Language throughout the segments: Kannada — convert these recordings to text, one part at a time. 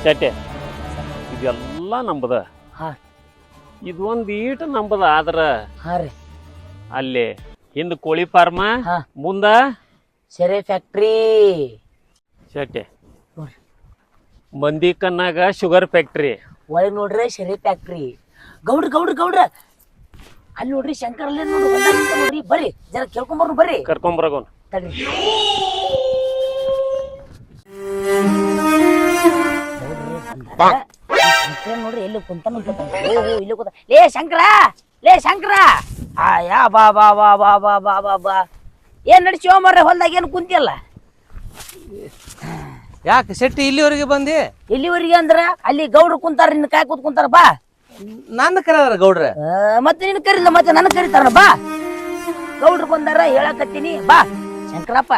ಶೆಟ್ಟೆ ಇದೆಲ್ಲ ನಂಬದ. ಹಾ. ಇದು ಒಂದ್ ಈಟ ನಂಬದ. ಆದ್ರ ಹಾ ರೀ ಅಲ್ಲಿ ಹಿಂದ ಕೋಳಿ ಫಾರ್ಮ, ಹಾ. ಮುಂದ ಸೆರೆ ಫ್ಯಾಕ್ಟ್ರಿ. ಶೆಟ್ಟೆ ನೋಡ್ರಿ. ಮಂದಿ ಕಣ್ಣಾಗ ಶುಗರ್ ಫ್ಯಾಕ್ಟ್ರಿ. ಒಳಗ್ ನೋಡ್ರಿ ಸೆರೆ ಫ್ಯಾಕ್ಟ್ರಿ. ಗೌಡ್ರ ಅಲ್ಲಿ ನೋಡ್ರಿ ಶಂಕರ್ ಅಲ್ಲಿ ನೋಡ್ರಿ. ಬರ್ರಿ ಜರ ಕೇಳ್ಕೊಂಬರ್ನು ಬರ್ರಿ. ಕರ್ಕೊಂಬರಗೋನ್ ತಡ್ರಿ. ನೋಡ್ರಿ ಎಲ್ಲಿ ಕುಂತಾನ ಇಲ್ಲಿ ಕೂತ. ಲೇ ಶಂಕರ ಯಾ ಬಾ ಬಾ ಬಾ ಬಾ ಬಾ ಬಾ ಬಾ ಬಾ. ಏನ್ ನಡಿಸಿ ಹೋಮರ್ರೆ ಹೊಲ್ದಾಗ ಏನು ಕುಂತಿಯಲ್ಲ? ಯಾಕೆ ಶೆಟ್ಟಿ ಇಲ್ಲಿವರೆಗೆ ಬಂದಿ? ಇಲ್ಲಿವರೆಗೆ ಅಂದ್ರ ಅಲ್ಲಿ ಗೌಡ್ರು ಕುಂತಾರ, ನಿನ್ನ ಕಾಯ್ ಕೂತ್ ಕುಂತಾರ. ಬಾ ನನ್ನ ಕರೆದಾರ ಗೌಡ್ರ. ಮತ್ತೆ ನಿನ್ ಕರಿಲ್ಲ, ಮತ್ತೆ ನನ್ನ ಕರಿತಾರ. ಬಾ ಗೌಡ್ರು ಬಂದಾರ ಹೇಳಕತ್ತೀನಿ. ಬಾ ಶಂಕರಪ್ಪ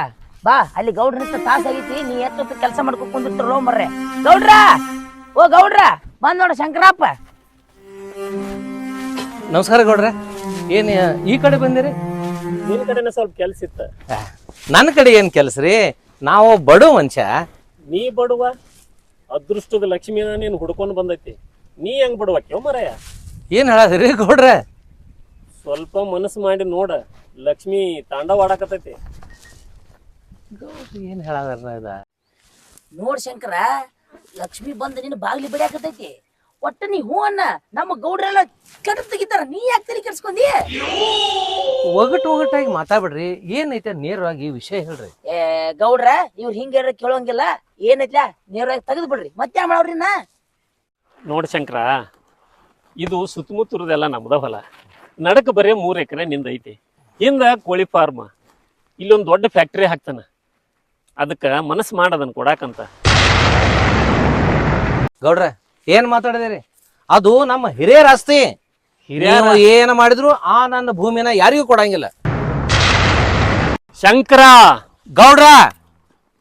ಬಾ. ಅಲ್ಲಿ ಗೌಡ್ರ ತಾಸ ಆಗೈತಿ, ನೀ ಎಷ್ಟೊತ್ತು ಕೆಲಸ ಮಾಡ್ಕೊಂಡ್ ಕುಂದಿರ್ತಾರ ಮರ್ರೆ. ಗೌಡ್ರ ಬಂದ್ ನೋಡ ಶಂಕರಪ್ಪ. ನಮಸ್ಕಾರ ಗೌಡ್ರ. ಏನ್ ಈ ಕಡೆ ಬಂದಿರಿ? ನಿನ್ ಕಡೆನ ಸ್ವಲ್ಪ ಕೆಲ್ಸ ಇತ್ತ. ನನ್ನ ಕಡೆ ಏನ್ ಕೆಲ್ಸ ರೀ? ನಾವು ಬಡು ಮನುಷ್ಯ. ನೀ ಬಡುವ? ಅದೃಷ್ಟದ ಲಕ್ಷ್ಮಿನ ನೀನ್ ಹುಡ್ಕೊಂಡ್ ಬಂದೈತಿ. ನೀ ಹೆಂಗ್ ಬಡುವ ಮರಯ್ಯ? ಏನ್ ಹೇಳದ್ರಿ ಗೌಡ್ರ? ಸ್ವಲ್ಪ ಮನಸ್ಸು ಮಾಡಿ ನೋಡ, ಲಕ್ಷ್ಮಿ ತಾಂಡವಾಡಕತೈತಿ. ಗೌಡ್ರ ಏನ್ ಹೇಳದಾರ? ನೋಡ್ ಶಂಕರ, ಲಕ್ಷ್ಮಿ ಬಂದ ನಿನ್ನ ಬಾಗ್ಲಿ ಬಿಡಾಕತೈತಿ. ಒಟ್ಟ ನೀ ಹೂ ಅನ್ನ. ನಮ್ಮ ಗೌಡ್ರೆಲ್ಲ ಕೆಟ್ಟ ತೆಗಿತಾರ, ನೀ ಯಾಕೆ ತಲೆ ಕೆಡ್ಸ್ಕೊಂಡಿ? ಒಗಟಾಗಿ ಮಾತಾಡ್ಬಿಡ್ರಿ. ಏನೈತೆ ನೇರವಾಗಿ ವಿಷಯ ಹೇಳ್ರಿ. ಗೌಡ್ರ ಇವ್ರು ಹಿಂಗ ಕೇಳೋಂಗಿಲ್ಲ. ಏನೈತ್ಲ ನೇರವಾಗಿ ತೆಗೆದು ಬಿಡ್ರಿ. ಮತ್ತೆ ಮಾಡ್ರಿ. ನೋಡ್ ಶಂಕರ, ಇದು ಸುತ್ತಮುತ್ತರದೆಲ್ಲ ನಮ್ದ ಹೊಲ. ನಡಕ ಬರೀ 3 ಎಕರೆ ನಿಂದ ಐತಿ. ಹಿಂದ ಕೋಳಿ ಫಾರ್ಮ್, ಇಲ್ಲೊಂದು ದೊಡ್ಡ ಫ್ಯಾಕ್ಟ್ರಿ ಹಾಕ್ತಾನ. ಅದಕ್ಕ ಮನಸ್ಸು ಮಾಡದನ್ ಕೊಡಾಕಂತ. ಗೌಡ್ರ ಏನ್ ಮಾತಾಡಿದಿರಿ? ಅದು ನಮ್ಮ ಹಿರಿಯರ ಆಸ್ತಿ. ಹಿರಿಯರು ಏನ ಮಾಡಿದ್ರು ಆ ನನ್ನ ಭೂಮಿನ ಯಾರಿಗೂ ಕೊಡಂಗಿಲ್ಲ. ಶಂಕರ ಗೌಡ್ರ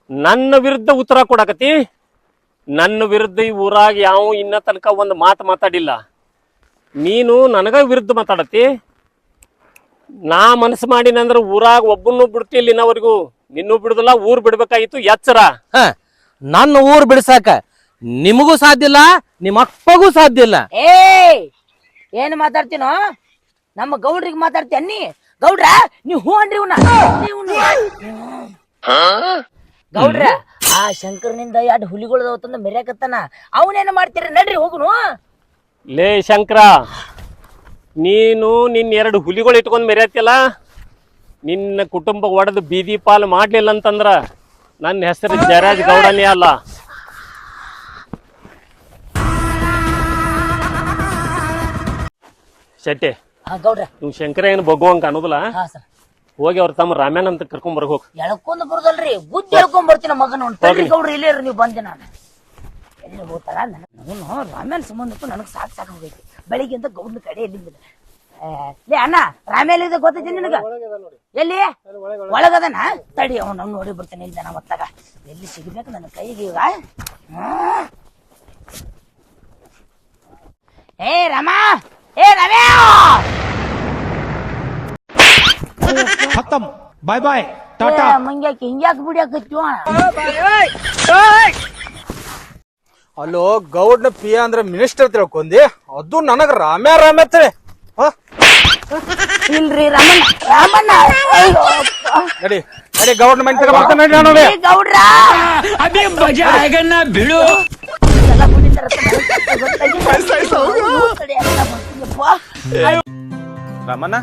ನನ್ನ ವಿರುದ್ಧ ಉತ್ತರ ಕೊಡಕತಿ. ನನ್ನ ವಿರುದ್ಧ ಈ ಊರಾಗ ಯಾವ ಇನ್ನ ತನಕ ಒಂದು ಮಾತು ಮಾತಾಡಿಲ್ಲ. ನೀನು ನನಗ ವಿರುದ್ಧ ಮಾತಾಡತಿ. ನಾ ಮನಸ್ಸು ಮಾಡಿನಂದ್ರ ಊರಾಗ ಒಬ್ಬನ್ನು ಬಿಡ್ತಿಲ್ಲ. ಇನ್ನವರೆಗೂ ನಿನ್ನೂ ಬಿಡುದಿಲ್ಲ. ಊರ್ ಬಿಡ್ಬೇಕಾಗಿತ್ತು. ಎಚ್ಚರ. ನನ್ನ ಊರ್ ಬಿಡ್ಸಾಕ ನಿಮಗೂ ಸಾಧ್ಯ ಇಲ್ಲ, ನಿಮ್ಮ ಅಪ್ಪಗೂ ಸಾಧ್ಯ ಇಲ್ಲ. ಏನ್ ಮಾತಾಡ್ತೀನೋ? ನಮ್ಮ ಗೌಡ್ರಿಗೆ ಮಾತಾಡ್ತೀಯ ನೀ? ಗೌಡ್ರ ನೀವ್ ಹೂ ಅನ್ರಿ. ಗೌಡ್ರ ಆ ಶಂಕರ್ನಿಂದ 2 ಹುಲಿಗಳು ತಂದ ಮೆರ್ಯಾಕತ್ತಾನ. ಅವನೇನ ಮಾಡ್ತೀರಿ? ನಡ್ರಿ ಹೋಗುನು. ಲೇ ಶಂಕರ, ನೀನು ನಿನ್ನ 2 ಹುಲಿಗಳು ಇಟ್ಕೊಂಡ್ ಮೆರ್ಯಾತಿಯಲ್ಲ, ನಿನ್ನ ಕುಟುಂಬ ಒಡೆದು ಬೀದಿ ಪಾಲು ಮಾಡ್ಲಿಲ್ಲ ಅಂತಂದ್ರ ನನ್ನ ಹೆಸರು ಜಯರಾಜ್ ಗೌಡನೇ ಅಲ್ಲ. ಶೆಟ್ಟೆ, ಗೌಡ್ರ ನೀವು ಶಂಕರ ಏನು ಬಗ್ಗುವಂಗ ಅನ್ನೋದಿಲ್ಲ. ಹೋಗಿ ಅವ್ರ ತಮ್ಮ ರಾಮ್ಯಾನ್ ಅಂತ ಕರ್ಕೊಂಡ್ ಬರ್ಬೇಕು. ಎಳ್ಕೊಂಡ್ ಬರುದಲ್ರಿ, ಬುದ್ಧಿ ಹೇಳ್ಕೊಂಡ್ ಬರ್ತೀನ ಮಗನ. ಗೌಡ್ರ ಇಲ್ಲೇ ನೀವು ಬಂದೆ. ನಾನು ಎಲ್ಲಿ ಹೋಗ್ತಾರ? ನಾನು ರಾಮ್ಯಾನ್ ಸಂಬಂಧಕ್ಕೂ ನನಗ್ ಸಾಕು ಹೋಗೈತಿ. ಬೆಳಿಗ್ಗೆ ಅಂತ ಗೌಡ್ನ ಕಡೆ ಎಲ್ಲಿಂದ ಲೇ ಅಣ್ಣ, ರಾಮ್ಯಾನ್ ಇದೆ ಗೊತ್ತೈತಿ ನಿನಗ? ಎಲ್ಲಿ ಒಳಗದನ? ತಡಿ, ಅವ್ನು ನೋಡಿ ಬರ್ತಾನೆ. ಇಲ್ಲಿ ಜನ ಮತ್ತಾಗ ಎಲ್ಲಿ ಸಿಗ್ಬೇಕು ನನ್ನ ಕೈಗೆ ಈಗ. ರಮಾ, ರಮ್ಯಾ, खत्म, बाय बाय, टाटा. ಮಂಗ್ಯಾಕಿ ಹಿಂಗ್ಯಾಕ್ ಬಿಡ್ಯಾಕತ್ತೀವ? ಅಲ್ಲೋ ಗೌಡ್ನ ಪಿ ಅಂದ್ರೆ ಮಿನಿಸ್ಟರ್ ತಿಳ್ಕೊಂಡಿ, ಅದು ನನಗ ರಾಮ್ಯ ತಿಳಿ. ಇಲ್ರಿ ರಾಮಣ್ಣ. ನಡಿ ಗೌಡ್ನ ಮನೆ ತಗ ಬರ್ತಾನೆ. ಗೌಡ್ರ ಬಿಡು. ರಾಮಣ್ಣ,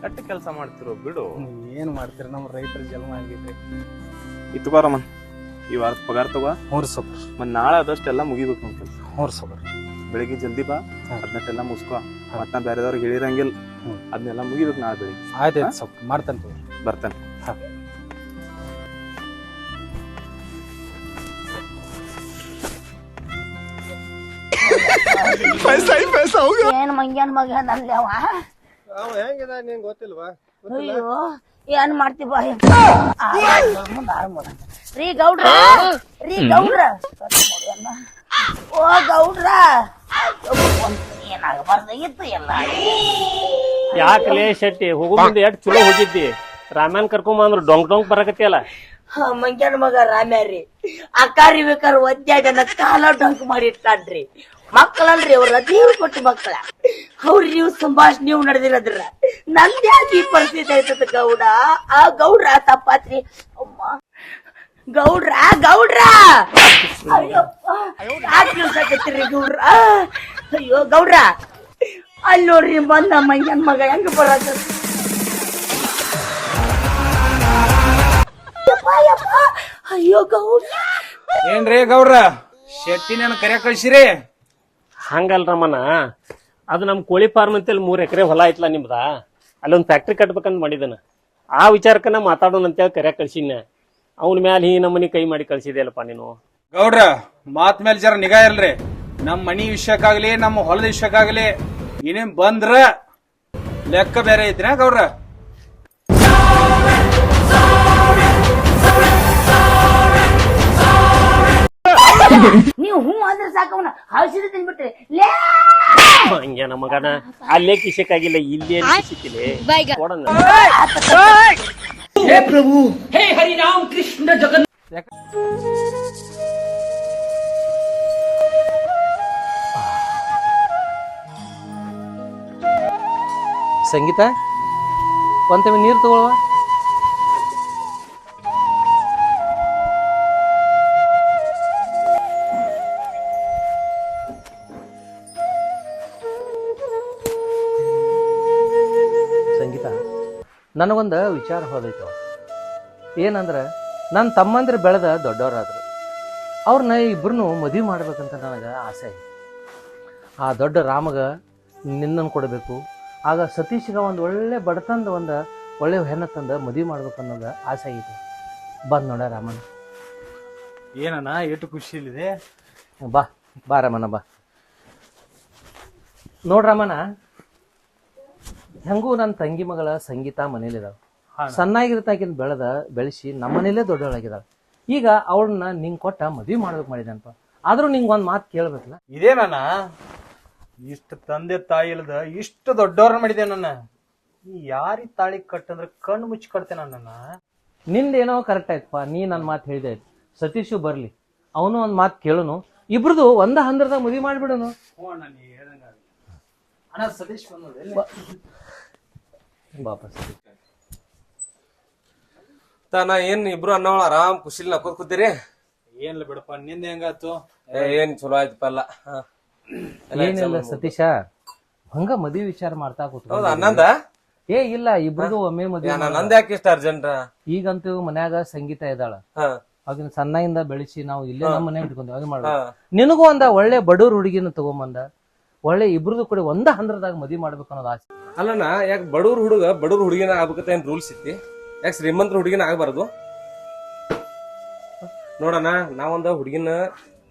ಕಟ್ಟಿ ಕೆಲಸ ಮಾಡ್ತಿರೋ ಬಿಡು. ಏನ್ ಮಾಡ್ತೀರಿ? ನಮ್ಮ ರೈತರ ಜನ್ಮ ಆಗಿದ್ರಿ. ಇತ್ಕೋ ರಾಮನ್, ಈ ವಾರದ ಪಗಾರ ತಗೋ. ಸೂಪರ್. ನಾಳೆ ಆದಷ್ಟೆಲ್ಲ ಮುಗಿಬೇಕು ನಮ್ಮ ಕೆಲಸ. ಸೂಪರ್. ಬೆಳಿಗ್ಗೆ ಜಲ್ದಿ ಬಾ, ಅದನ್ನೆಲ್ಲ ಮುಗಿಸ್ಕೋ. ಮತ್ ನಾ ಬೇರೆದವ್ರಿಗೆ ಹೇಳಿರಂಗಿಲ್ಲ, ಅದನ್ನೆಲ್ಲ ಮುಗಿಬೇಕು ನಾಳೆ ಬೆಳಿಗ್ಗೆ. ಆಯ್ತು ಸ್ವಲ್ಪ ಮಾಡ್ತೇನೆ. ಬರ್ತೇನೆ. ಏನ್ ಮಂಗ್ಯಾನ್ ಮಗ ಅಲ್ಲಿ ಅವ? ಹೆಂಗಿದ ನಿಂಗೆ ಗೊತ್ತಿಲ್ವಾ? ಅಯ್ಯೋ ಏನ್ ಮಾಡ್ತಿ ಬಾ. ರೀ ಗೌಡ್ರ, ಓ ಗೌಡ್ರ, ಏನಾಗಬಾರ್ದಾಗಿತ್ತು ಎಲ್ಲ. ಯಾಕಲೇ ಶೆಟ್ಟಿ, ಹೋಗೋ ಮುಂದೆ ಎಷ್ಟು ಚಲೋ ಹೋಗಿದ್ದಿ. ರಾಮ್ಯಾನ್ ಕರ್ಕೊಂಬಂದ್ರು ಡೊಂಕ್ ಬರಕತ್ತಿಯಲ್ಲ. ಮಂಗ್ಯಾನ ಮಗ ರಾಮ್ಯಾರಿ ಅಕ್ಕಾರಿ ಬೇಕಾರ್ ಒದ್ಯಾಗನ ಕಾಲ ಡಂಕ್ ಮಾಡಿ ಇಟ್ಟಾನ್ರಿ. ಮಕ್ಕಳಲ್ರಿ ಅವ್ರ ದೇವ್ರು ಕೊಟ್ಟು ಮಕ್ಕಳ ಅವ್ರ ನೀವು ಸಂಭಾಷಣೆ ನೀವು ನಡೆದಿರದ್ರ ನಂದ್ಯಾಕೆ ಈ ಪರಿಸ್ಥಿತಿ ಆಯ್ತದ ಗೌಡ. ಆ ಗೌಡ್ರ ತಪ್ಪಾತ್ರಿ. ಅಮ್ಮ ಗೌಡ್ರ ಗೌಡ್ರ ಅಯ್ಯಪ್ಪ ಯಾಕೆ ನಿಲ್ಸಾಕತ್ತೀರಿ ಗೌಡ್ರ? ಅಯ್ಯೋ ಗೌಡ್ರ ಅಲ್ಲಿ ನೋಡ್ರಿ ಬಂದ ಮಂಗ್ಯನ್ ಮಗ ಹೆಂಗ ಬರತ್ತ. ಅಯ್ಯೋ ಗೌಡ್ರ ಏನ್ರಿ ಗೌಡ್ರ ಶೆಟ್ಟಿ ನನ್ ಕರೆ ಕಳ್ಸಿರಿ? ಹಂಗಲ್ ರಮಣ, ಅದು ನಮ್ಮ ಕೋಳಿ ಫಾರ್ಮ್ ಅಂತೇಳಿ 3 ಎಕರೆ ಹೊಲ ಐತ್ಲ ನಿಮ್ದ, ಅಲ್ಲೊಂದು ಫ್ಯಾಕ್ಟ್ರಿ ಕಟ್ಬೇಕಂತ ಮಾಡಿದನ. ಆ ವಿಚಾರಕ್ಕನ ಮಾತಾಡೋಣ ಅಂತೇಳಿ ಕರೆ ಕಳ್ಸಿನ. ಅವನ ಮ್ಯಾಲ ಈ ನಮ್ಮನಿ ಕೈ ಮಾಡಿ ಕಳ್ಸಿದೆಯಲ್ಲಪ್ಪ ನೀನು. ಗೌಡ್ರ ಮಾತ್ ಮೇಲೆ ಜರ ನಿಗಾ ಇಲ್ರಿ. ನಮ್ ಮನಿ ವಿಷಯಕ್ಕಾಗ್ಲಿ ನಮ್ಮ ಹೊಲದ ವಿಷಯಕ್ಕಾಗ್ಲಿ ಏನೇನ್ ಬಂದ್ರ ಲೆಕ್ಕ ಬೇರೆ ಐತ್ರಿ ಗೌಡ್ರ. ನೀವು ಹೂ ಅಂದ್ರೆ ಸಾಕವನ ಔಷಧಿ ತಿನ್ಬಿಟ್ರಿ ಲೇ. ಹಂಗೆ ನಮ್ಮ ಮಗನ ಅಲ್ಲೇ ಕಿಶಕ್ಕಾಗಿಲ್ಲ, ಇಲ್ಲೇ ಕಿಶಕ್ಕಿಲ್ಲ ಕೊಡೋಣ. हे प्रभु हे हरि राम कृष्ण जगन्नाथ. ಸಂಗೀತ ಒಂತೇವೆ ನೀರು ತಗೊಳ್ಳುವ. ಸಂಗೀತ ನನಗೊಂದು ವಿಚಾರ ಹೋದೈತವ. ಏನಂದ್ರೆ ನನ್ನ ತಮ್ಮಂದ್ರೆ ಬೆಳೆದ ದೊಡ್ಡವರಾದ್ರು, ಅವ್ರನ್ನ ಇಬ್ಬರನ್ನು ಮದುವೆ ಮಾಡ್ಬೇಕಂತ ನನಗೆ ಆಸೆ ಐತಿ. ಆ ದೊಡ್ಡ ರಾಮಗ ನಿನ್ನನ್ನು ಕೊಡಬೇಕು, ಆಗ ಸತೀಶ್ಗ ಒಂದು ಒಳ್ಳೆ ಬಡತಂದ ಒಂದು ಒಳ್ಳೆ ಹೆಣ್ಣು ತಂದು ಮದುವೆ ಮಾಡ್ಬೇಕು ಅನ್ನೋದು ಆಸೆ ಐತಿ. ಬಂದ್ ನೋಡ ರಾಮಣ್ಣ. ಏನಣ್ಣ ಎಷ್ಟು ಖುಷಿ ಇಲ್ಲಿದೆ. ಬಾ ಬಾ ರಾಮಣ್ಣ ಬಾ. ನೋಡ್ ರಾಮಣ್ಣ, ಹೆಂಗೂ ನನ್ನ ತಂಗಿ ಮಗಳ ಸಂಗೀತ ಮನೇಲಿದಾವ. ಸಣ್ಣಾಗಿರ್ತಾಕಿನ ಬೆಳೆಸಿ ನಮ್ಮ ಮನೇಲೇ ದೊಡ್ಡವಳಾಗಿದ್ದಾಳೆ. ಈಗ ಅವಳನ್ನ ನಿಂಗೆ ಕೊಟ್ಟ ಮದುವೆ ಮಾಡ್ಬೇಕು ಮಾಡಿದೆನಪ್ಪ. ಆದ್ರೂ ನಿಂಗೆ ಒಂದು ಮಾತು ಕೇಳ್ಬೇಕಲ್ಲ. ಇದೇನಣ್ಣ ಇಷ್ಟು ತಂದೆ ತಾಯಿ ಇಲ್ದ ಇಷ್ಟು ದೊಡ್ಡವ್ರನ್ನ ಮಾಡಿದೆ ನನ್ನ. ಯಾರಿ ತಾಳಿ ಕಟ್ಟಂದ್ರೆ ಕಣ್ಣು ಮುಚ್ಚಿ ಕಟ್ತೇನೆ ನನ್ನ. ನಿಂದೇನೋ ಕರೆಕ್ಟ್ ಆಯ್ತಪ್ಪ, ನೀ ನನ್ನ ಮಾತು ಹೇಳಿದೆ ಆಯ್ತು. ಸತೀಶು ಬರ್ಲಿ, ಅವನು ಒಂದು ಮಾತು ಕೇಳೋನು, ಇಬ್ರದು ಒಂದ ಹಂದ್ರದಾಗ ಮದುವೆ ಮಾಡ್ಬಿಡೋನು. ಅಣ್ಣ ಸತೀಶ್ ಬಾಪ ನಾ ಏನ್ ಇಬ್ರು ಅನ್ನೋಳ ಆರಾಮ್ ಖುಷಿಲ್ ನಕ್ಕೋದ್ ಕೂತೀರಿ. ಏನ್ಲ ಬಿಡಪ್ಪ, ನಿಂದ ಹೆಂಗಾತು? ಏನ್ ಚಲೋ ಆಯ್ತಪ್ಪ ಎಲ್ಲ. ಏನಿಲ್ಲ ಸತೀಶ, ಹಂಗ ಮದ್ವಿ ವಿಚಾರ ಮಾಡ್ತಾ ಕೂತ. ಹೌದಾ? ಅನ್ನಂದ ಏ ಇಲ್ಲ, ಇಬ್ರದು ಒಮ್ಮೆ ಮದ್ವಿ. ನಂದ ಯಾಕೆ ಇಷ್ಟ ಅರ್ಜೆಂಟ್? ಈಗಂತೂ ಮನ್ಯಾಗ ಸಂಗೀತ ಇದ್ದಾಳ. ಆಗಿನ ಸಣ್ಣಯಿಂದ ಬೆಳೆಸಿ ನಾವು ಇಲ್ಲೇ ನಮ್ಮ ಮನೆ ಇಟ್ಕೊಂಡ್ವಿ. ಅದು ಮಾಡ ನಿನಗೂ ಒಂದ ಒಳ್ಳೆ ಬಡವ್ರ ಹುಡುಗಿನ ತಗೊಂಬಂದ ಒಳ್ಳೆ ಇಬ್ರದು ಕೂಡ ಒಂದ ಹಂದ್ರದಾಗ ಮದ್ವಿ ಮಾಡ್ಬೇಕು ಅನ್ನೋದು ಆಸೆ. ಅಲ್ಲಣ್ಣ, ಯಾಕೆ ಬಡವ್ರ ಹುಡುಗಿನ ಆಗ್ಬೇಕಂತ ಏನ್ ರೂಲ್ಸ್ ಐತಿ? ಯಾಕೆ ಶ್ರೀಮಂತರ ಹುಡುಗಿನ ಆಗ್ಬಾರ್ದು? ನೋಡಣ, ನಾವೊಂದ ಹುಡುಗಿನ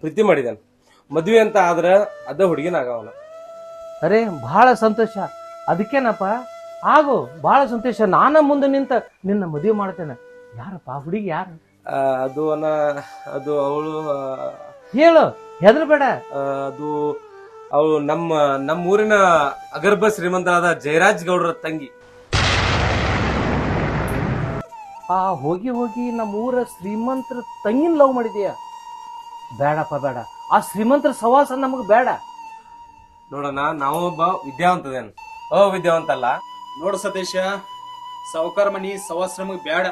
ಪ್ರೀತಿ ಮಾಡಿದೇನ, ಮದ್ವೆ ಅಂತ ಆದ್ರ ಅದ ಹುಡುಗಿನ ಆಗವನ. ಅರೆ ಬಹಳ ಸಂತೋಷ. ಅದಕ್ಕೇನಪ್ಪ ಆಗು, ಬಹಳ ಸಂತೋಷ. ನಾನ ಮುಂದೆ ನಿಂತ ನಿನ್ನ ಮದುವೆ ಮಾಡ್ತೇನೆ. ಯಾರಪ್ಪ ಹುಡುಗಿ? ಯಾರು ಅದು ಅದು ಅವಳು ಹೇಳು, ಹೆದರ್ಬೇಡ. ಅದು ಅವಳು ನಮ್ಮ ಊರಿನ ಅಗರ್ಭ ಶ್ರೀಮಂತರಾದ ಜಯರಾಜ್ ಗೌಡ್ರ ತಂಗಿ. ಹೋಗಿ ನಮ್ಮ ಊರ ಶ್ರೀಮಂತರ ತಂಗಿನ ಲವ್ ಮಾಡಿದೀಯ? ಬೇಡಪ್ಪ ಬೇಡ, ಆ ಶ್ರೀಮಂತರ ಸವಾಸ ನಮಗ್ ಬೇಡ. ನೋಡೋಣ, ನಾವೊಬ್ಬ ವಿದ್ಯಾವಂತದೇನು ವಿದ್ಯಾವಂತ ಅಲ್ಲ. ನೋಡು ಸತೀಶ, ಸಾವುಕಾರ ಮನಿ ಸವಾಶ್ರಮಗ್ ಬ್ಯಾಡ.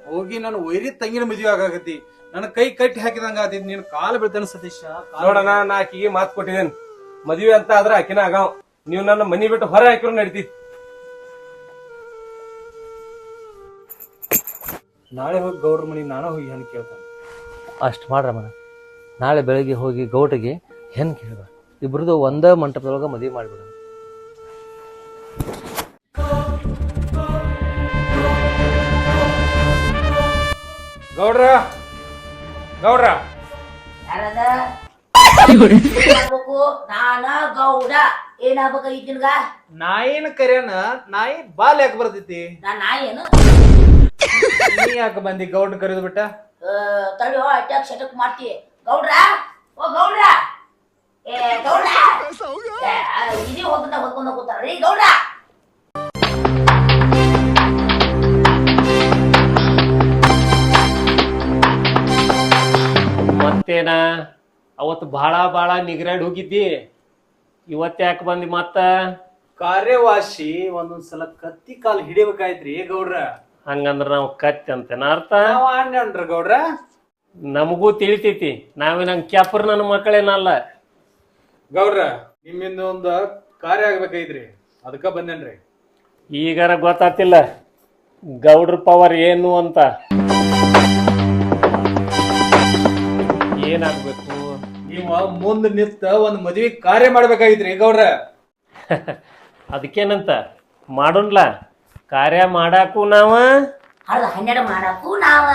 ಹೋಗಿ ನಾನು ವೈರಿ ತಂಗಿನ ಮದುವೆ ಆಗಾಕತಿ. ನನ್ನ ಕೈ ಕಟ್ಟಿ ಹಾಕಿದಂಗ ಆತೈತಿ. ನೀನು ಕಾಲು ಬೀಳ್ತಾನ ಸತೀಶ. ನೋಡೋಣ, ನಾ ಆಕಿಗೆ ಮಾತು ಕೊಟ್ಟಿದ್ದೇನೆ, ಮದುವೆ ಅಂತ ಆದ್ರೆ ಆಕಿನ ಆಗಾವ್. ನೀವು ನನ್ನ ಮನಿ ಬಿಟ್ಟು ಹೊರ ಹಾಕಿರೋ ನಡೀತಿ. ನಾಳೆ ಹೋಗಿ ಗೌಡ್ರ ಮನಿ ನಾನು ಹೋಗಿ ಹೆಣ್ಣು ಕೇಳ್ತಾನೆ. ಅಷ್ಟು ಮಾಡ್ರಮ್ಮ. ನಾಳೆ ಬೆಳಗ್ಗೆ ಹೋಗಿ ಗೌಟಿಗೆ ಹೆಣ್ ಕೇಳ್ಬ. ಇಬ್ರದು ಒಂದ ಮಂಟಪದೊಳಗ ಮದುವೆ ಮಾಡ್ಬಿಡ. ಗೌಡ್ರ ಗೌಡ್ರ ಯಾರದ ನಾನ ಗೌಡ ಏನಾಗ್ಬೇಕಾಗಿತ್ತೀನ್ಗ? ನಾಯಿನ ಕರೆಯನ ನಾಯಿ ಬಾಲ್ ಯಾಕೆ ಬರ್ತೈತಿ? ನಾಯಿ ಏನು? ನೀ ಯಾಕೆ ಬಂದಿ ಗೌಡ್ನ ಕರೆದು ಬಿಟ್ಟ? ತಡಿಯೋ, ಅಟ್ಯಾಕ್ ಶಟಕ್ ಮಾಡ್ತಿ. ಗೌಡ್ರ, ಓ ಗೌಡ್ರ, ಗೌಡ್ರ ಇದೇ ಹೊತ್ಕೊಂಡ ಕೂತಾರ ರೀ ಗೌಡ್ರ. ಮತ್ತೇನ ಅವತ್ತು ಭಾಳ ನಿಗ್ರಾಡ್ ಹೋಗಿದ್ದಿ, ಇವತ್ತು ಯಾಕೆ ಬಂದಿ ಮತ್ತ? ಕಾರ್ಯವಾಸಿ ಒಂದೊಂದ್ಸಲ ಕತ್ತಿ ಕಾಲ್ ಹಿಡಿಬೇಕಾಯ್ತ್ರಿ ಗೌಡ್ರ. ಹಂಗಂದ್ರ ನಾವು ಕತ್ತಿ ಅಂತೇನ ಅರ್ಥ? ನಾವ್ ಆಡ್ರಿ ಗೌಡ್ರ. ನಮಗೂ ತಿಳಿತೈತಿ, ನಾವೇನಂಗ್ ಕ್ಯಾಪರ್ ನನ್ನ ಮಕ್ಕಳೇನಲ್ಲ. ಗೌಡ್ರ ನಿಮ್ಮಿಂದ ಒಂದ್ ಕಾರ್ಯ ಆಗ್ಬೇಕಾಯ್ತ್ರಿ, ಅದಕ್ಕ ಬಂದೇನ್ರಿ. ಈಗಾರ ಗೊತ್ತಾತಿಲ್ಲ ಗೌಡ್ರ ಪವರ್ ಏನು ಅಂತ. ಏನಾಗ್ಬೇಕು? ನೀವ ಮುಂದ್ ನಿಂತ ಒಂದ್ ಮದ್ವಿ ಕಾರ್ಯ ಮಾಡ್ಬೇಕಾಗಿತ್ರಿ ಗೌಡ್ರ. ಅದಕ್ಕೇನಂತ ಮಾಡೋಣ್ಲ, ಕಾರ್ಯ ಮಾಡಾಕು ನಾವ, ಅದ 12 ಮಾಡಕ್ಕೂ ನಾವ.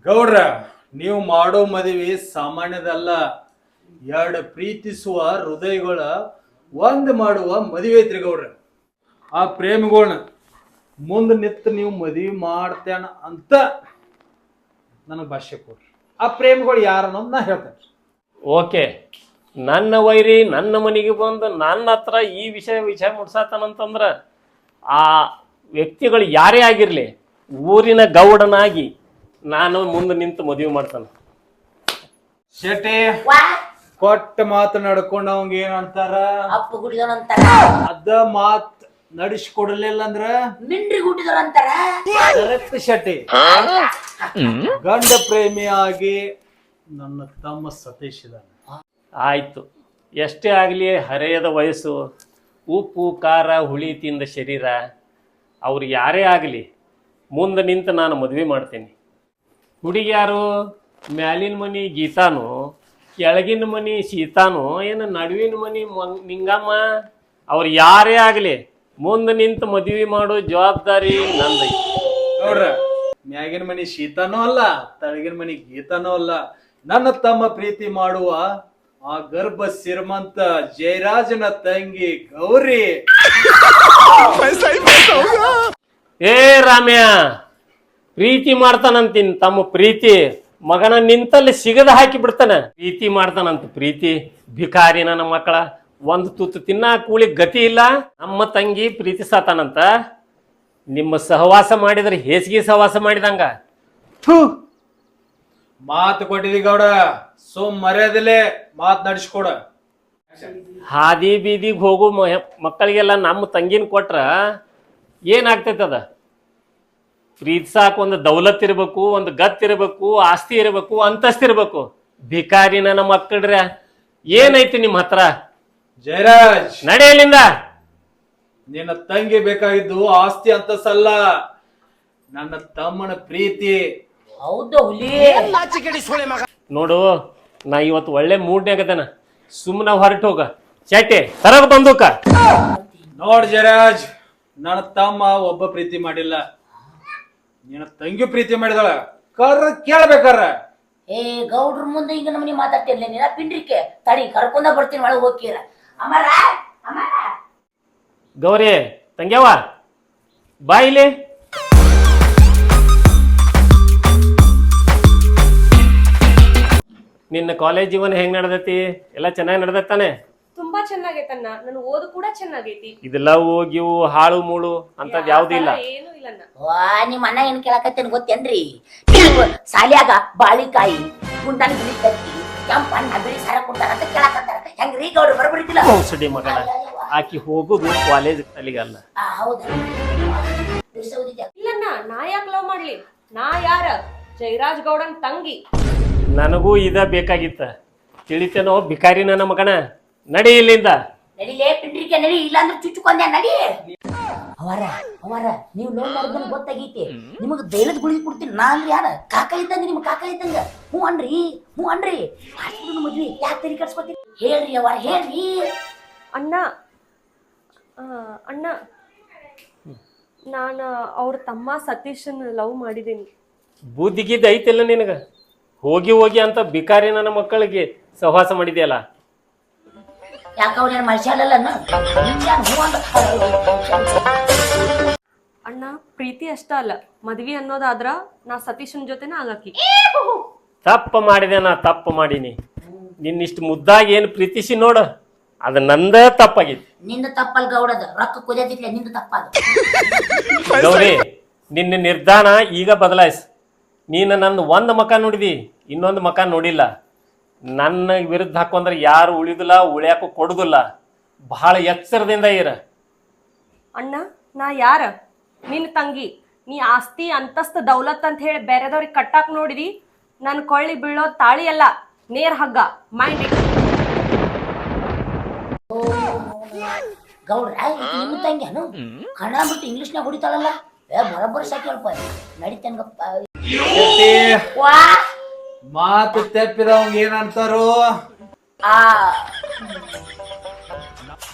ಗೌಡ್ರ ನೀವು ಮಾಡೋ ಮದುವೆ ಸಾಮಾನ್ಯದಲ್ಲ. 2 ಪ್ರೀತಿಸುವ ಹೃದಯಗಳ ಒಂದ್ ಮಾಡುವ ಮದುವೆ ಐತ್ರಿ ಗೌಡ್ರ. ಆ ಪ್ರೇಮಿಗಳನ್ನ ಮುಂದ್ ನಿಂತ ನೀವು ಮದುವೆ ಮಾಡ್ತೇನ ಅಂತ ನನಗ್ ಭಾಷ್ಯ ಕೊಡ್ರಿ. ಆ ಪ್ರೇಮಿಗಳು ಯಾರನ್ನೋದ್ ನಾ ಹೇಳ್ತೇನೆ. ಓಕೆ, ನನ್ನ ವೈರಿ ನನ್ನ ಮನೆಗೆ ಬಂದು ನನ್ನ ಹತ್ರ ಈ ವಿಷಯ ಮುಡ್ಸಾತಾನಂತಂದ್ರ ಆ ವ್ಯಕ್ತಿಗಳು ಯಾರೇ ಆಗಿರ್ಲಿ, ಊರಿನ ಗೌಡನಾಗಿ ನಾನು ಮುಂದೆ ನಿಂತು ಮದುವೆ ಮಾಡ್ತಾನೆ. ಶೆಟ್ಟಿ ವಾ ಕೊಟ್ಟ ಮಾತು ನಡ್ಕೊಂಡ್ ಅವಂಗ ಏನ್ ಅಂತಾರ? ಅಪ್ಪ ಗುಡಿದವನಂತಾರ, ಅದ ಮಾತ್ ನಡೆಸ್ಕೊಡ್ಲಿಲ್ಲ ಅಂದ್ರ ಮಿಂಡ್ರಿ ಗುಡಿದವರಂತಾರ. ಕರೆಕ್ಟ್ ಶೆಟ್ಟಿ. ಗಂಡ ಪ್ರೇಮಿಯಾಗಿ ನನ್ನ ತಮ್ಮ ಸತೀಶ್ ಇದ್ದಾನೆ. ಆಯ್ತು, ಎಷ್ಟೇ ಆಗಲಿ ಹರೆಯದ ವಯಸ್ಸು, ಉಪ್ಪು ಖಾರ ಹುಳಿ ತಿಂದ ಶರೀರ, ಅವ್ರು ಯಾರೇ ಆಗಲಿ ಮುಂದೆ ನಿಂತು ನಾನು ಮದುವೆ ಮಾಡ್ತೀನಿ. ಹುಡುಗಿ ಯಾರು? ಮ್ಯಾಲಿನ ಮನಿ ಗೀತಾನು, ಕೆಳಗಿನ ಮನಿ ಸೀತಾನು, ಏನು ನಡುವಿನ ಮನಿ ನಿಂಗಮ್ಮ? ಅವ್ರು ಯಾರೇ ಆಗಲಿ ಮುಂದೆ ನಿಂತು ಮದುವೆ ಮಾಡೋ ಜವಾಬ್ದಾರಿ ನಂದೈತಿ. ನೋಡ್ರ, ಮ್ಯಾಗಿನ ಮನಿ ಶೀತಾನೂ ಅಲ್ಲ, ತಳಗಿನ ಮನಿ ಗೀತಾನೂ ಅಲ್ಲ. ನನ್ನ ತಮ್ಮ ಪ್ರೀತಿ ಮಾಡುವ ಆ ಗರ್ಭ ಶ್ರೀಮಂತ ಜಯರಾಜನ ತಂಗಿ ಗೌರಿ. ಏ ರಾಮ್ಯ, ಪ್ರೀತಿ ಮಾಡ್ತಾನಂತೀನಿ ತಮ್ಮ ಪ್ರೀತಿ, ಮಗನ ನಿಂತಲ್ಲಿ ಸಿಗದ ಹಾಕಿ ಬಿಡ್ತಾನ. ಪ್ರೀತಿ ಮಾಡ್ತಾನಂತ ಪ್ರೀತಿ, ಭಿಕಾರಿ ನನ್ನ ಮಕ್ಕಳ, ಒಂದು ತುತ್ತು ತಿನ್ನ ಕೂಳಿ ಗತಿ ಇಲ್ಲ. ನಮ್ಮ ತಂಗಿ ಪ್ರೀತಿಸತಾನಂತ, ನಿಮ್ಮ ಸಹವಾಸ ಮಾಡಿದ್ರೆ ಹೇಸಿಗೆ ಸಹವಾಸ ಮಾಡಿದಂಗ. ಮಾತು ಕೊಟ್ಟಿದಿ ಗೌಡ, ಮರ್ಯಾದಲೆ ಮಾತ್ ನಡೆಸ್ಕೊಡ. ಹಾದಿ ಬೀದಿಗೆ ಹೋಗು ಮಕ್ಕಳಿಗೆಲ್ಲ ನಮ್ಮ ತಂಗಿನ ಕೊಟ್ರ ಏನಾಗ್ತೈತೆ? ಅದ ಪ್ರೀತಿಸಾಕ ಒಂದು ದೌಲತ್ ಇರಬೇಕು, ಒಂದು ಗತ್ ಇರಬೇಕು, ಆಸ್ತಿ ಇರಬೇಕು, ಅಂತಸ್ತಿ ಇರಬೇಕು. ಭಿಕಾರಿ ನನ್ನ ಮಕ್ಕಳ್ರ ಏನೈತಿ ನಿಮ್ಮ ಹತ್ರ? ಜಯರಾಜ್, ನಡೆಯಲಿಂದ. ನಿನ್ನ ತಂಗಿ ಬೇಕಾಗಿದ್ದು ಆಸ್ತಿ ಅಂತಸಲ್ಲ, ನನ್ನ ತಮ್ಮನ ಪ್ರೀತಿ. ಹೌದು ಹುಲಿ. ನೋಡು, ನಾ ಇವತ್ತು ಒಳ್ಳೆ ಮೂಡ್ನಾಗದನ, ಸುಮ್ಮನೆ ಹೊರಟು ಹೋಗ. ಚಟೆ ತರಗ ಬಂದೂಕ. ನೋಡ್ ಜಯರಾಜ್, ನನ್ನ ತಮ್ಮ ಒಬ್ಬ ಪ್ರೀತಿ ಮಾಡಿಲ್ಲ, ನಿನ್ನ ತಂಗಿ ಪ್ರೀತಿ ಮಾಡಿದಾಳ. ಕೇಳ್ಬೇಕಾರ. ಏ ಗೌಡ್ರ ಮುಂದೆ ಈಗ ನಮ್ಮನಿ ಮಾತಾಡ್ತಿರ್ಲಿ ನೀನ ಪಿಂಡ್ರಿಕೆ ತಡಿ ಕರ್ಕೊಂಡ ಬರ್ತೀನಿ, ಒಳಗೆ ಹೋಗ್ತೀರ. ಅಮರ ಅಮರ ಗೌರಿ ತಂಗ್ಯವ ಬಾ ಇಲ್ಲಿ. ನಿನ್ನ ಕಾಲೇಜ್ ಜೀವನ ಹೆಂಗ್ ನಡೆದೈತಿ? ಎಲ್ಲ ಚೆನ್ನಾಗಿ ನಡೆದತ್ತಾನೆ? ತುಂಬಾ ಚೆನ್ನಾಗೈತಣ್ಣ, ನನ್ ಓದು ಕೂಡ ಚೆನ್ನಾಗೈತಿ. ಇದೆಲ್ಲ ಹೋಗಿವು ಹಾಳು ಮೂಳು ಅಂತದ್ ಯಾವ್ದು ಇಲ್ಲ. ಏನು ಇಲ್ಲಣ್ಣ. ವಾ ನಿಮ್ಮ ಅಣ್ಣ ಏನ್ ಕೇಳಕತ್ತೇನ್ ಗೊತ್ತೇನ್ರಿ? ನೀವು ಸಾಲ್ಯಾಗ ಬಾಳಿಕಾಯಿ ಗುಂಡಾನಿ ಬಿಳಿ ತತ್ತಿ ಕೆಂಪ ಅಣ್ಣ ಬಿಳಿ ಸಾರ ಕೊಡ್ತಾರ ಅಂತ ಕೇಳಕತ್ತಾರ. ಹೆಂಗ್ರಿ ಗೌಡ್ರು ಬರ್ಬಿಡ್ತಿಲ್ಲ? ಸಡಿ ಮಗನ, ಆಕಿ ಹೋಗುದು ಕಾಲೇಜ್ ತಲಿಗಲ್ಲ. ಹೌದಾ? ಇಲ್ಲಣ್ಣ, ನಾ ಯಾಕೆ ಲವ್ ಮಾಡ್ಲಿ? ನಾ ಯಾರ? ಜಯರಾಜ್ ಗೌಡನ್ ತಂಗಿ. ನನಗೂ ಇದ ಬೇಕಾಗಿತ್ತ, ತಿಳಿತೇನೋ ಭಿಕಾರಿ ನನ್ನ ಮಗನ. ನಡಿ ಇಲ್ಲಿಂದ. ನಡಿಲೇ ಪಿಂಡ್ರಿಕೆ ನಡಿ, ಇಲ್ಲಾಂದ್ರೆ ಚುಚ್ಚುಕೊಂಡೆ ನಡಿ. ಅವರ ನೀವು ಲವ್ ಮಾಡಿದ್ರೆ ಗೊತ್ತಾಗೈತಿ. ನಿಮಗ್ ಧೈರ್ಯದ ಗುಳಿಗೆ ಕೊಡ್ತೀನಿ. ನಾ ಅಂದ್ರೆ ಯಾರ? ಕಾಕ ಇದ್ದಂಗ, ನಿಮ್ ಕಾಕ ಇದ್ದಂಗ. ಹ್ಞೂ ಅನ್ರಿ ಮದ್ವಿ ಯಾಕೆ ತಲೆ ಕಟ್ಸ್ಕೊತೀರಿ? ಹೇಳ್ರಿ ಅವರ ಹೇಳ್ರಿ. ಅಣ್ಣ ಅಣ್ಣ, ನಾನು ಅವ್ರ ತಮ್ಮ ಸತೀಶನ್ ಲವ್ ಮಾಡಿದ್ದೀನಿ. ಬುದ್ಧಿಗಿದ್ದ ಐತಿಲ್ಲ ನಿನಗ? ಹೋಗಿ ಹೋಗಿ ಅಂತ ಭಿಕಾರಿ ನನ್ನ ಮಕ್ಕಳಿಗೆ ಸಹವಾಸ ಮಾಡಿದೆಯಲ್ಲ. ಯಾಕ ಅವ್ರ ಮನುಷ್ಯಲ್ಲ? ಅಣ್ಣ, ಪ್ರೀತಿ ಅಷ್ಟ ಅಲ್ಲ, ಮದ್ವಿ ಅನ್ನೋದಾದ್ರ ನಾ ಸತೀಶನ್ ಜೊತೆನ ಆಗಕ್ಕಿ. ತಪ್ಪು ಮಾಡಿದೆ, ನಾ ತಪ್ಪು ಮಾಡೀನಿ. ನಿನ್ನಿಷ್ಟು ಮುದ್ದಾಗಿ ಏನು ಪ್ರೀತಿಸಿ ನೋಡು, ಅದು ನಂದ ತಪ್ಪಾಗಿತ್ತು. ನಿಂದ ತಪ್ಪಲ್ ಗೌಡದ, ರೊಕ್ಕ ಕುದಿಯೋದಿಲ್ಲ, ನಿಂದ ತಪ್ಪದ. ಗೌರಿ, ನಿನ್ನ ನಿರ್ಧಾರ ಈಗ ಬದಲಾಯಿಸ್. ನೀನು ನಂದು ಒಂದು ಮಕ ನೋಡಿದಿ, ಇನ್ನೊಂದು ಮಕ ನೋಡಿಲ್ಲ. ನನ್ನ ವಿರುದ್ಧ ಹಾಕೊಂಡ್ರೆ ಯಾರು ಉಳಿದಿಲ್ಲ, ಉಳಿಯಾಕು ಕೊಡುದಿಲ್ಲ. ಬಹಳ ಎಚ್ಚರದಿಂದ ಇರ. ಅಣ್ಣ ನಾ ಯಾರ? ನಿನ್ನ ತಂಗಿ. ನೀ ಆಸ್ತಿ ಅಂತಸ್ತು ದೌಲತ್ ಅಂತ ಹೇಳಿ ಬೇರೆದವ್ರಿಗೆ ಕಟ್ಟಾಕ್ ನೋಡಿದಿ. ನನ್ ಕೊಳ್ಳಿ ಬೀಳೋ ತಾಳಿ ಅಲ್ಲ, ನೇರ್ ಹಗ್ಗ. Mind it. ಗೌಡ್ರ ನಿಮ್ಮ ತಂಗ್ಯಾನು ಕಣ ಬಿಟ್ಟು ಇಂಗ್ಲಿಷ್ನಾಗ ಹೊಡಿತಾಳಲ್ಲ, ಬರೋಬ್ಬರ ಸಾಕಲ್ಪ ನಡಿತೇನ್ಗಪ್ಪ. ವಾ ಮಾತು ತೆಪ್ಪಿದವಂಗ ಏನಂತಾರು?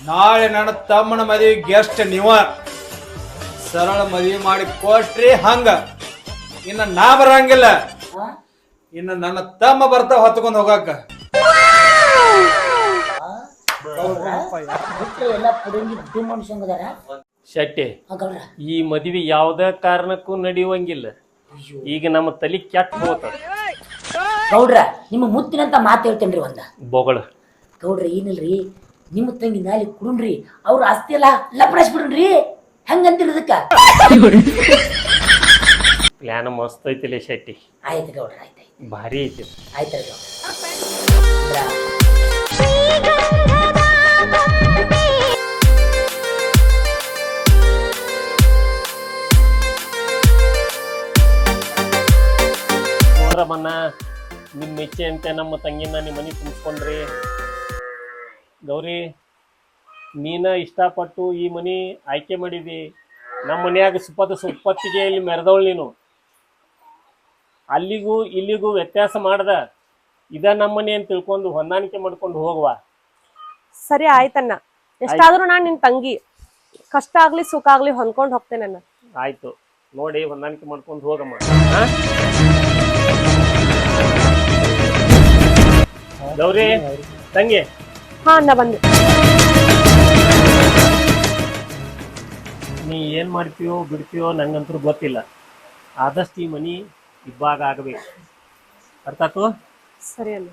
ನಾಳೆ ನನ್ನ ತಮ್ಮನ ಮದುವೆ ಗೆಸ್ಟ್ ನೀವ ಸರಳ ಮದುವೆ ಮಾಡಿ ಕೊಟ್ರಿ ಹಂಗ. ಇನ್ನ ನಾ ಬರಂಗಿಲ್ಲ, ಇನ್ನು ನನ್ನ ತಮ್ಮ ಬರ್ತಾ ಹೊತ್ಕೊಂಡ್ ಹೋಗಾಕ. ಎಲ್ಲ ಪುಡಂಗಿ ಬುದ್ಧಿ ಮನುಷ್ಯಂಗದಾರ ಶೆಟ್ಟಿ, ಗೌಡ್ರ. ಈ ಮದುವೆ ಯಾವುದೇ ಕಾರಣಕ್ಕೂ ನಡೆಯುವಂಗಿಲ್ಲ. ಈಗ ನಮ್ಮ ತಲೆ ಕೆಟ್ಟ ಹೋತ. ಗೌಡ್ರ ನಿಮ್ಮ ಮುತ್ತಿನಂತ ಮಾತು ಹೇಳ್ತೇನ್ರಿ ಒಂದ. ಬೊಗಳ ಗೌಡ್ರ ಏನಿಲ್ರಿ, ನಿಮ್ಮ ತಂಗಿ ನಾಲಿ ಕುಡುನ್ರಿ, ಅವ್ರ ಆಸ್ತಿ ಎಲ್ಲ ಲಪಡಿಸ್ಬಿಡ್ರಿ. ಹೆಂಗಂತೀರಿ ಇದಕ್ಕ? ಪ್ಲಾನ್ ಮಸ್ತ್ ಐತಿಲ್ಲ ಶೆಟ್ಟಿ. ಆಯ್ತು ಗೌಡ್ರ, ಆಯ್ತಾಯ್ತು, ಭಾರಿ ಐತಿ. ಆಯ್ತು ಗೌಡ್ರ. ಮನ್ನ ನಿಮ್ಮ ಇಚ್ಛೆ ಅಂತೆ ನಮ್ಮ ತಂಗಿನ ನಿಮ್ಮ ಮನೆ ತುಂಬಿಸ್ಕೊಂಡ್ರಿ. ಗೌರಿ, ನೀನ ಇಷ್ಟಪಟ್ಟು ಈ ಮನೆ ಆಯ್ಕೆ ಮಾಡಿದಿ. ನಮ್ಮ ಮನ್ಯಾಗ ಸುಪ್ಪತ್ತಿಗೆ ಇಲ್ಲಿ ಮೆರೆದವಳು ನೀನು. ಅಲ್ಲಿಗೂ ಇಲ್ಲಿಗೂ ವ್ಯತ್ಯಾಸ ಮಾಡ್ದ. ಇದ ನಮ್ಮ ಮನೆ ಅಂತ ತಿಳ್ಕೊಂಡು ಹೊಂದಾಣಿಕೆ ಮಾಡ್ಕೊಂಡು ಹೋಗುವ. ಸರಿ ಆಯ್ತಣ್ಣ, ಎಷ್ಟಾದ್ರೂ ನಾನ್ ನಿನ್ ತಂಗಿ. ಕಷ್ಟ ಆಗ್ಲಿ ಸುಖ ಆಗ್ಲಿ ಹೊಂದ್ಕೊಂಡ್ ಹೋಗ್ತೇನೆ ಅಣ್ಣ. ಆಯ್ತು ನೋಡಿ, ಹೊಂದಾಣಿಕೆ ಮಾಡ್ಕೊಂಡು ಹೋಗಮ್ಮ. ಗೌರಿ ತಂಗಿ. ಹಾ ಅಣ್ಣ ಬಂದೆ. ನೀ ಏನ್ ಮಾಡ್ತೀಯೋ ಬಿಡ್ತೀಯೋ ನಂಗಂತೂ ಗೊತ್ತಿಲ್ಲ. ಆದಷ್ಟು ಈ ಮನಿ ಇಬ್ಬಾಗ ಆಗಬೇಕು. ಅರ್ಥಾತು? ಸರಿ ಅಣ್ಣ.